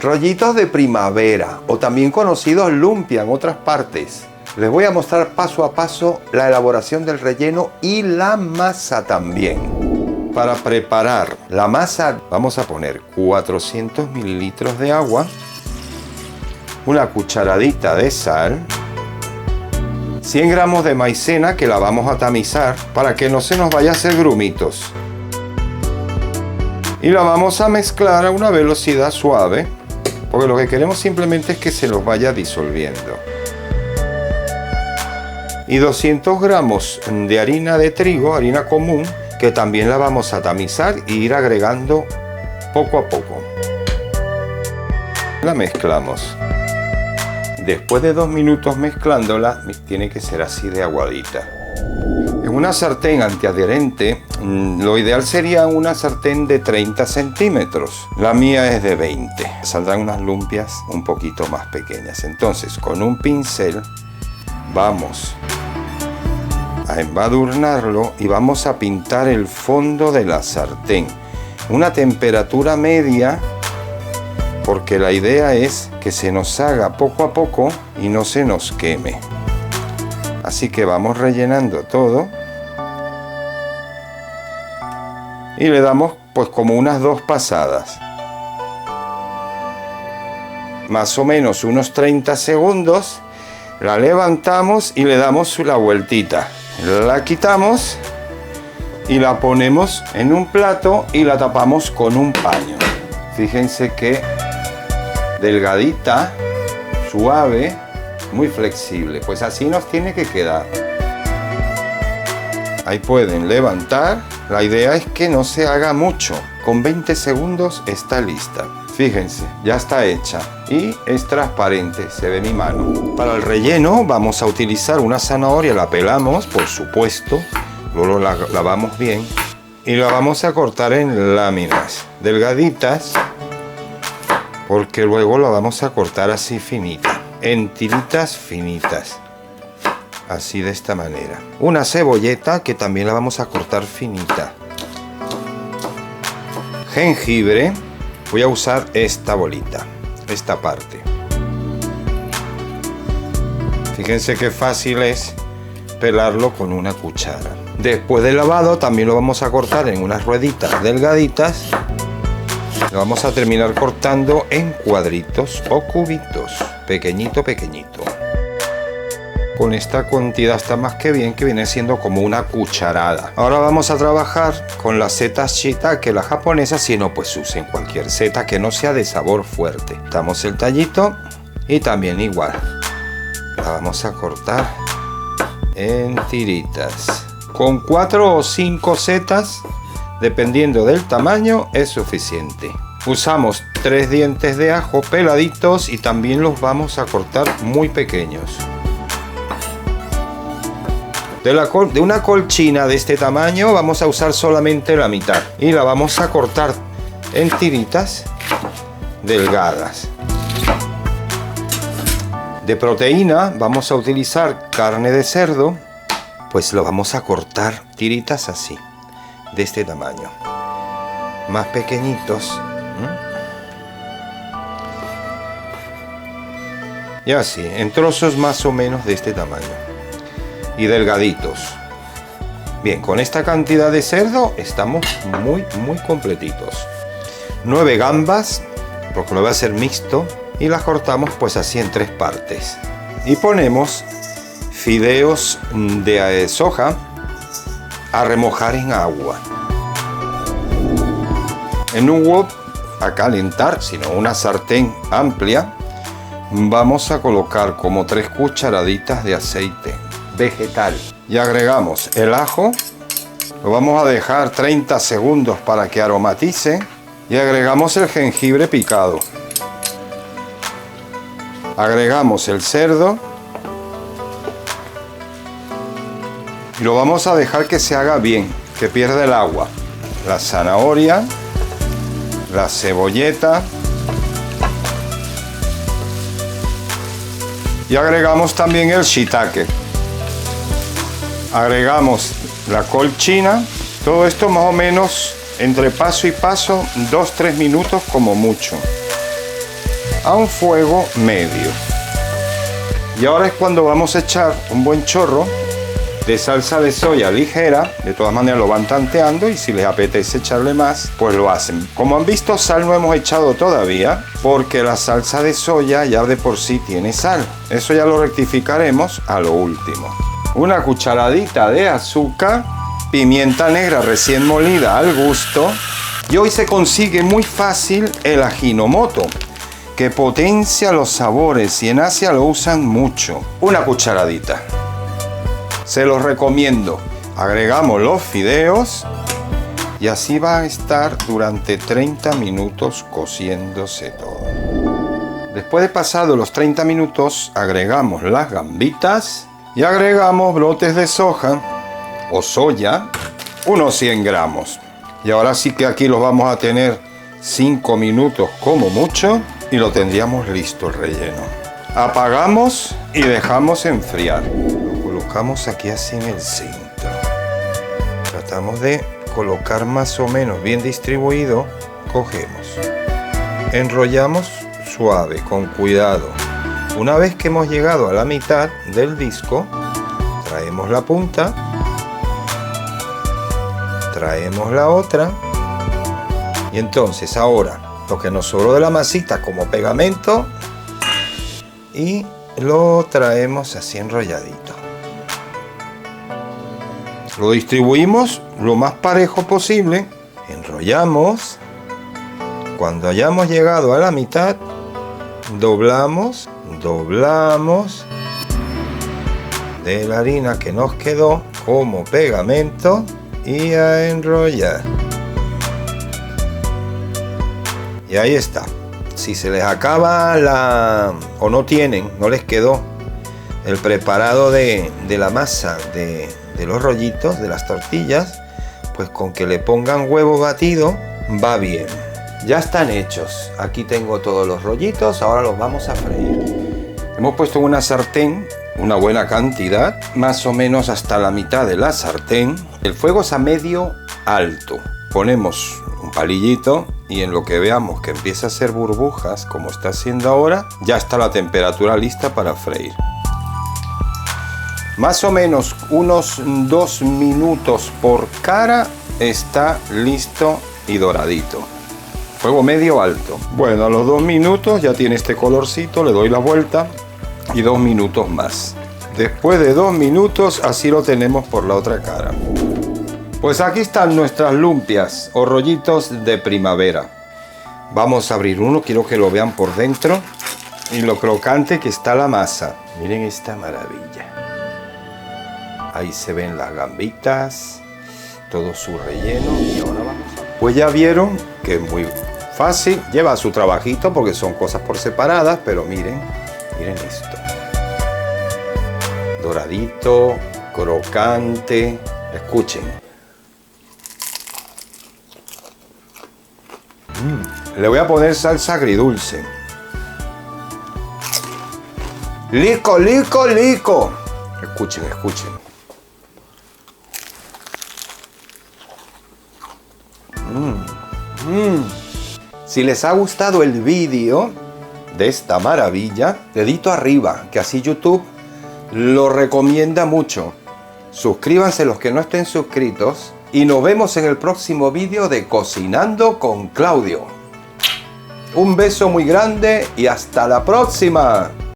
Rollitos de primavera, o también conocidos lumpia en otras partes. Les voy a mostrar paso a paso la elaboración del relleno y la masa también. Para preparar la masa vamos a poner 400 mililitros de agua, una cucharadita de sal, 100 gramos de maicena que la vamos a tamizar para que no se nos vaya a hacer grumitos. Y la vamos a mezclar a una velocidad suave, porque lo que queremos simplemente es que se nos vaya disolviendo. Y 200 gramos de harina de trigo, harina común, que también la vamos a tamizar e ir agregando poco a poco. La mezclamos. Después de 2 minutos mezclándola, tiene que ser así de aguadita. En una sartén antiadherente, lo ideal sería una sartén de 30 centímetros. La mía es de 20. Saldrán unas lumpias un poquito más pequeñas. Entonces, con un pincel vamos a embadurnarlo y vamos a pintar el fondo de la sartén. Una temperatura media, porque la idea es que se nos haga poco a poco y no se nos queme. Así que vamos rellenando todo y le damos pues como unas 2 pasadas, más o menos unos 30 segundos. La levantamos y le damos la vueltita, la quitamos y la ponemos en un plato y la tapamos con un paño. Fíjense que delgadita, suave, muy flexible, pues así nos tiene que quedar. Ahí pueden levantar. La idea es que no se haga mucho. Con 20 segundos está lista. Fíjense, ya está hecha y es transparente, se ve mi mano. Para el relleno vamos a utilizar una zanahoria, la pelamos, por supuesto, luego la lavamos bien y la vamos a cortar en láminas delgaditas, porque luego la vamos a cortar así finita, en tiritas finitas, así de esta manera. Una cebolleta que también la vamos a cortar finita. Jengibre, voy a usar esta bolita, esta parte. Fíjense qué fácil es pelarlo con una cuchara. Después del lavado también lo vamos a cortar en unas rueditas delgaditas. Lo vamos a terminar cortando en cuadritos o cubitos, pequeñito, pequeñito. Con esta cantidad está más que bien, que viene siendo como una cucharada. Ahora vamos a trabajar con las setas shiitake, las japonesas, si no pues usen cualquier seta que no sea de sabor fuerte. Damos el tallito y también igual. La vamos a cortar en tiritas. Con 4 o 5 setas, dependiendo del tamaño, es suficiente. Usamos 3 dientes de ajo peladitos y también los vamos a cortar muy pequeños. De una colchina de este tamaño vamos a usar solamente la mitad y la vamos a cortar en tiritas delgadas. De proteína vamos a utilizar carne de cerdo, pues lo vamos a cortar tiritas así, de este tamaño, más pequeñitos. Y así, en trozos más o menos de este tamaño y delgaditos. Bien, con esta cantidad de cerdo estamos muy completitos. 9 gambas, porque lo voy a hacer mixto, y las cortamos pues así en 3 partes. Y ponemos fideos de soja a remojar en agua. En un wok a calentar, sino una sartén amplia, vamos a colocar como 3 cucharaditas de aceite vegetal y agregamos el ajo. Lo vamos a dejar 30 segundos para que aromatice y agregamos el jengibre picado. Agregamos el cerdo y lo vamos a dejar que se haga bien, que pierda el agua. La zanahoria, la cebolleta y agregamos también el shiitake. Agregamos la col china. Todo esto más o menos entre paso y paso 2-3 minutos como mucho. a un fuego medio. Y ahora es cuando vamos a echar un buen chorro de salsa de soya ligera. De todas maneras lo van tanteando y si les apetece echarle más, pues lo hacen. Como han visto, sal no hemos echado todavía porque la salsa de soya ya de por sí tiene sal. Eso ya lo rectificaremos a lo último. Una cucharadita de azúcar, pimienta negra recién molida al gusto. Y hoy se consigue muy fácil el Ajinomoto, que potencia los sabores y en Asia lo usan mucho. Una cucharadita. Se los recomiendo. Agregamos los fideos y así va a estar durante 30 minutos cociéndose todo. Después de pasados los 30 minutos, agregamos las gambitas y agregamos brotes de soja o soya, unos 100 gramos. Y ahora sí que aquí los vamos a tener 5 minutos como mucho y lo tendríamos listo el relleno. Apagamos y dejamos enfriar. Colocamos aquí así en el centro. Tratamos de colocar más o menos bien distribuido. Cogemos, enrollamos suave, con cuidado. Una vez que hemos llegado a la mitad del disco, traemos la punta, traemos la otra y entonces ahora lo que nos sobró de la masita como pegamento y lo traemos así enrolladito. Lo distribuimos lo más parejo posible, enrollamos. Cuando hayamos llegado a la mitad, doblamos de la harina que nos quedó como pegamento y a enrollar. Y ahí está. Si se les acaba o no tienen, no les quedó el preparado de la masa de los rollitos, de las tortillas, pues con que le pongan huevo batido va bien. Ya están hechos. Aquí tengo todos los rollitos, ahora los vamos a freír. Hemos puesto en una sartén una buena cantidad, más o menos hasta la mitad de la sartén. El fuego es a medio alto. Ponemos un palillito y en lo que veamos que empieza a hacer burbujas, como está haciendo ahora, ya está la temperatura lista para freír. Más o menos unos 2 minutos por cara está listo y doradito. Fuego medio alto. Bueno, a los 2 minutos ya tiene este colorcito, le doy la vuelta y 2 minutos más. Después de 2 minutos así lo tenemos por la otra cara. Pues aquí están nuestras lumpias o rollitos de primavera. Vamos a abrir uno, quiero que lo vean por dentro y lo crocante que está la masa. Miren esta maravilla. Ahí se ven las gambitas, todo su relleno y ahora vamos a... Pues ya vieron que es muy fácil, lleva su trabajito porque son cosas por separadas, pero miren esto. Doradito, crocante, escuchen. Le voy a poner salsa agridulce. ¡Lico, lico, lico! Escuchen. Si les ha gustado el vídeo de esta maravilla, dedito arriba, que así YouTube lo recomienda mucho. Suscríbanse los que no estén suscritos y nos vemos en el próximo vídeo de Cocinando con Claudio. Un beso muy grande y hasta la próxima.